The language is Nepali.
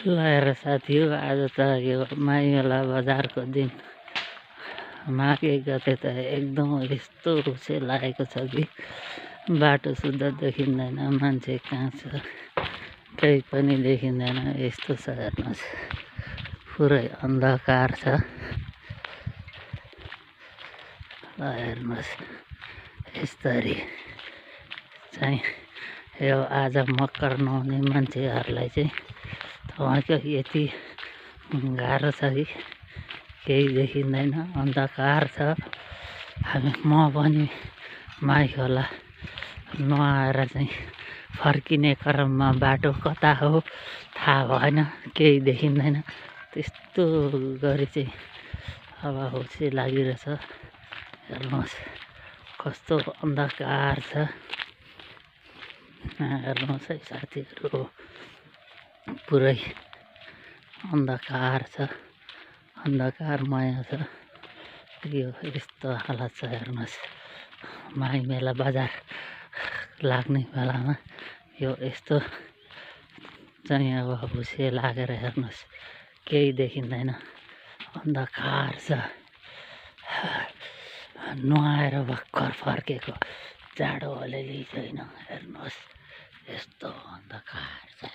ल साथी हो, आज त यो माइमेला बजारको दिन माघ 1 गते त एकदम यस्तो रुसे लागेको छ कि बाटो शुद्ध देखिँदैन, मान्छे कहाँ छ केही पनि देखिँदैन। यस्तो छ हेर्नुहोस्, पुरै अन्धकार छ। ल हेर्नुहोस्, यसरी चाहिँ यो आज मकर नुहाउने मान्छेहरूलाई चाहिँ तपाईँको यति गाह्रो छ कि केही देखिँदैन, अन्धकार छ। म पनि माई खोला नुहाएर चाहिँ फर्किने क्रममा बाटो कता हो थाहा भएन, केही देखिँदैन। त्यस्तो गरी चाहिँ हावा हुस्सी लागिरहेछ। हेर्नुहोस् कस्तो अन्धकार छ। हेर्नुहोस् है साथीहरू, पुरै अन्धकार छ, अन्धकारमय छ। यो यस्तो हालत छ। हेर्नुहोस्, माई मेला बजार लाग्ने बेलामा यो यस्तो चाहिँ अब हुस्से लागेर हेर्नुहोस्, केही देखिँदैन, अन्धकार छ। नुहाएर भर्खर फर्केको, जाडो अलिअलि छैन। हेर्नुहोस् यस्तो अन्धकार छ।